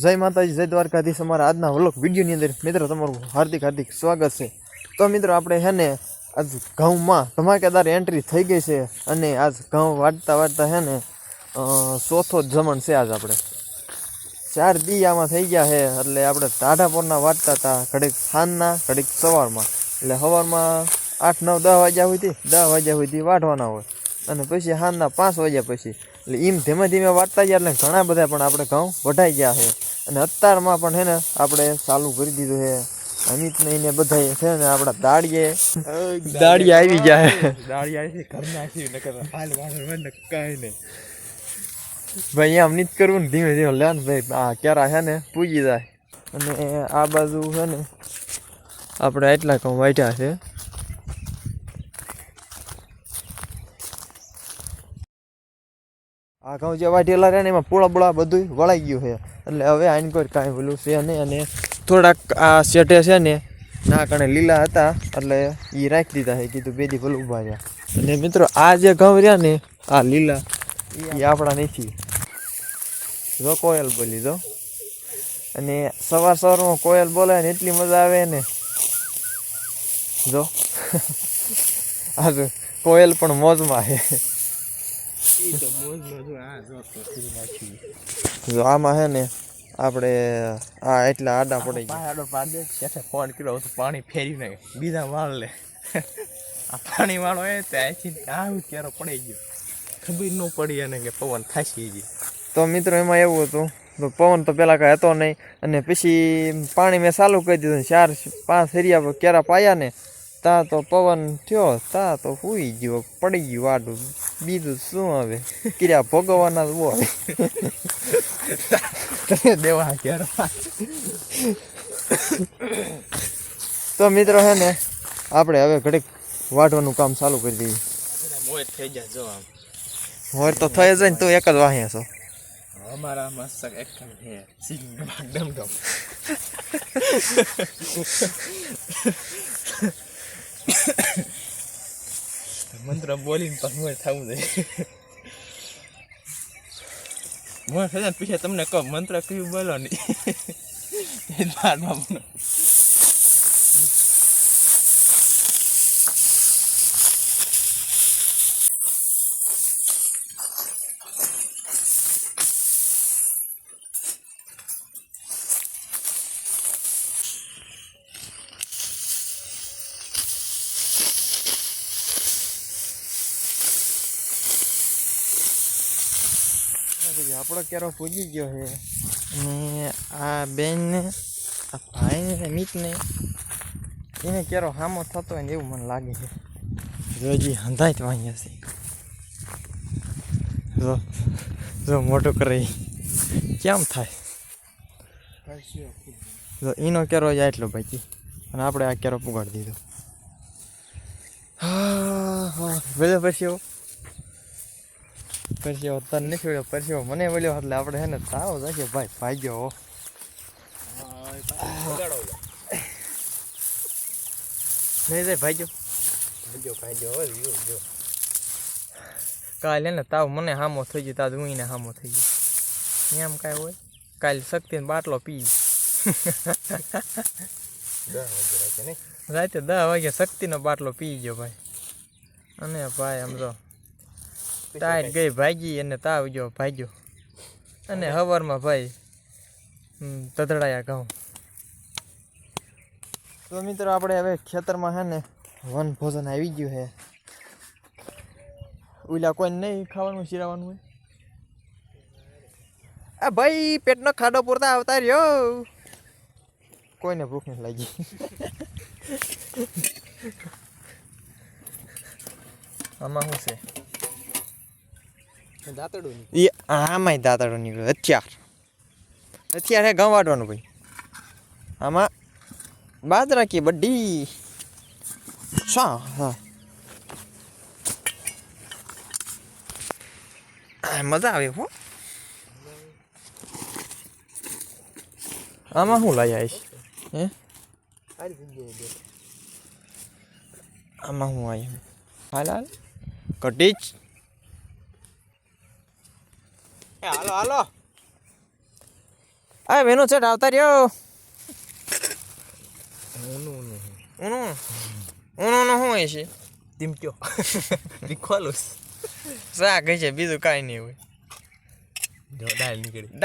જય માતાજી, જય દ્વારકાધીશ. અમારા આજના વ્લોગ વિડીયોની અંદર મિત્રો તમારું હાર્દિક સ્વાગત છે. તો મિત્રો આપણે હે ને આજ ઘઉંમાં ધમાકેદાર એન્ટ્રી થઈ ગઈ છે અને આજ ઘઉં વાટતા હે ને ચોથો જ જમણ છે. આજ આપણે 4 દી આમાં થઈ ગયા છે. એટલે આપણે ટાઢાપોરના વાટતા હતા, ઘડીક સાંજના ઘડીક સવારમાં. એટલે સવારમાં 8-9-10 વાગ્યા સુધી વાટવાના હોય અને પછી સાંજના 5 વાગ્યા પછી. એટલે એમ ધીમે ધીમે વાટતા ગયા એટલે ઘણા બધા પણ આપણે ઘઉં વઢાઈ ગયા છે. અને અત્યારમાં પણ છે ને આપણે ચાલુ કરી દીધું છે. અમિત ને બધા છે ને આપણા દાડીએ આવી ગયા છે. ભાઈ એમ નહીં કરવું ને, ધીમે ધીમે લે ને ભાઈ. આ ક્યારા છે ને પૂજી જાય. અને આ બાજુ છે ને આપણે એટલા ઘઉં વાટ્યા છે. આ ઘઉં જે વાટેલા રહે ને એમાં પોળા બધું વળાઈ ગયું છે. એટલે હવે આને કોઈ કાંઈ પેલું છે નહીં. અને થોડાક આ શેઠે છે ને ના કણે લીલા હતા એટલે એ રાખી દીધા છે. કીધું બેદી પેલું ઊભા રહ્યા. અને મિત્રો આ જે ઘઉં રહ્યા ને આ લીલા એ આપણા નથી. જો કોયલ બોલી જો. અને સવારમાં કોયલ બોલાય ને એટલી મજા આવે ને. જો આ કોયલ પણ મોજમાં છે. જો આમાં હે ને આપણે આ એટલા આડા પડી ગયા. ફોન કર્યો તો પાણી ફેરી નાખે બીજા વાળ લે. આ પાણી વાળો એ આવું ક્યારો પડી ગયો, ખબર ન પડી અને કે પવન થાસી ગયો. તો મિત્રો એમાં એવું હતું તો પવન તો પેલા કાંઈ હતો નહીં. અને પછી પાણી મેં ચાલુ કરી દીધું. 4-5 ફેરિયા ક્યારા પાયા ને તા તો પવન થયો, તા તો સુઈ ગયો, પડી ગયું વાડું. બીજું શું હવે ક્રિયા ભોગવવાના હોય. દેવા ક્યારે તો મિત્રો હે ને આપણે હવે ઘડીક વાઢવાનું કામ ચાલુ કરી દઈએ. મોજ થઈ જાય. જો આમ હોય તો થઈ જાય ને, તો એક જ વાહ્યા છો. અમારા મસ્ત એક હે ડમ મંત્ર બોલીને પણ મોજ થવું જોઈએ. મોજ થઈ જાય પીછે તમને કહો મંત્ર કયું બોલો નહીં. આપણો ક્યારો પૂજી ગયો છે. અને આ બેનને આ ભાઈને મીતને એને ક્યારો હામો થતો હોય ને એવું મને લાગે છે. હજી હંધાય તો અહીંયા છે. જો મોટો કરે કેમ થાય. જો એનો ક્યારો જાય એટલો બાકી અને આપણે આ ક્યારો પુગાડી દીધો. હા બધો પછી પરસ્યો તને નથી વળ્યો, પરસ્યો મને વળ્યો. એટલે આપણે હે ને તાવ જશે ભાઈ ભાગ્યો. નહીં જાય ભાગ્યો કાલે ને તાવ મને હામો થઈ ગયો. તાજ હું એને હામો થઈ ગયો. એમ કાંઈ હોય કાલે શક્તિનો બાટલો પી રાતે 10 વાગે શક્તિનો બાટલો પી ગયો ભાઈ. અને ભાઈ આમ જો ટાઈટ ગઈ ભાગી અને તાવ ગયો ભાગ્યો. અને હવારમાં ભાઈ તતડાયા ઘઉં. તો મિત્રો આપણે હવે ખેતરમાં છે ને વન ભોજન આવી ગયું છે. ઓલા કોઈને નહીં ખાવાનું શીરાવાનું હોય. આ ભાઈ પેટનો ખાડો પૂરતા આવતા રહ્યો. કોઈને ભૂખ નથી લાગી. આમાં શું છે? આમાંય દાંતડો નીકળ્યો. અત્યારે ઘઉં વાટવાનું ભાઈ. આમાં બાજરા કી બડી હા મજા આવે હો. આમાં શું લઈ આવીશ હે? આમાં શું આવી હાલ કટીજ. હાલો આ વેનો છે આવતા રહ્યો ઊનું ઊનું ઊનું શું હોય છે તેમ કયો લીખવાલું શાક છે બીજું કાંઈ નહીં હોય જો દાળ નીકળી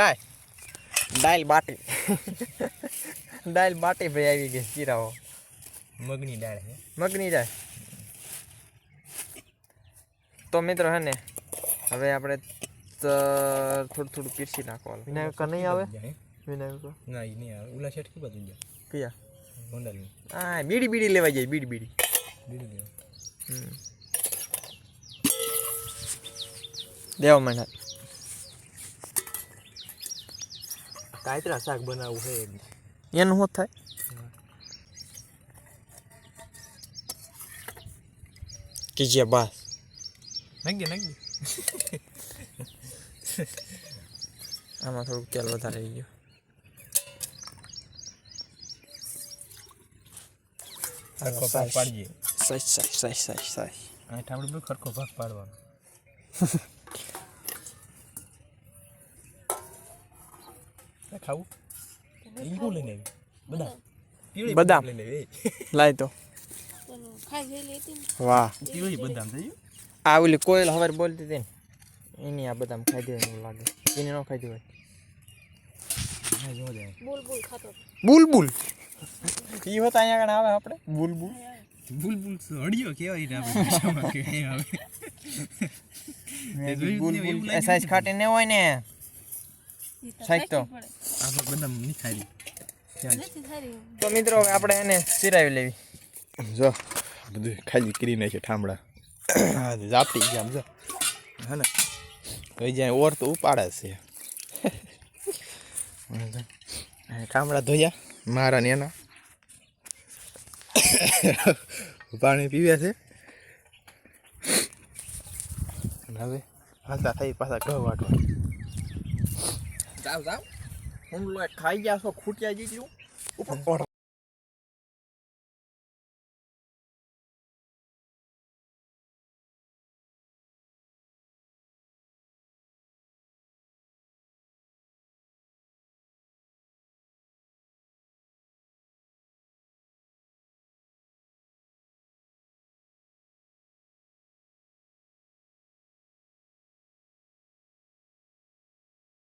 દાલ બાટી દાલ બાટી ભાઈ આવી ગઈ ચીરાઓ મગની દાળ હે મગની દાળ તો મિત્રો હે ને હવે આપણે થોડું પીરસી નાખવાનું વિનાયક નહીં આવે વિનાયક ના એ નહીં આવે ઉલા શેઠ કે બધું જાય કયા ગોંડલની હા બીડી લેવા જાય બીડી બીડી લેવા દેવા માંડ કાયતરા શાક બનાવવું છે એનું શું થાય કીજે બસ નાખી આમાં થોડુંક તેલ વધારે આવી ગયું ખરખો ભાગ પાડીએ સાઈઝ આ ઠામડું બી ખરખો ભાગ પાડવાનો ખાવું એ શું લઈને આવી બદામ લઈને આવી લાય તો વાહ પીળી બદામ થઈ આ ઓલી કોયલ હવાર બોલતી હતી ને એની આ બદામ ખાઈ દે એવું લાગે એને ન ખાઈ દેવાય બુલબુલ ઈ હોતા અહીંયા કણ આવે આપણે બુલબુલ બુલબુલ હડિયો કેવાય ને આપણે ભાષામાં કે આવે બુલબુલ એ સાઈઝ ખાટી ન હોય ને સાઈઝ તો આપણે બદામ નહીં ખાઈ તો મિત્રો હવે આપણે એને સિરાવી લેવી જો બધું ખાલી કરી નાખે ઠામડા જાપટી જામ જો હા ને તો જ્યાં ઓર તો ઉપાડે છે ઠામડા ધોયા મારા ને એના પાણી પીવે છે હવે હાલતા થઈ પાછા ઘઉં વાટવા જાવ હું ખાઈ ગયા છો ખૂટ્યા જીજ્યું ઉપર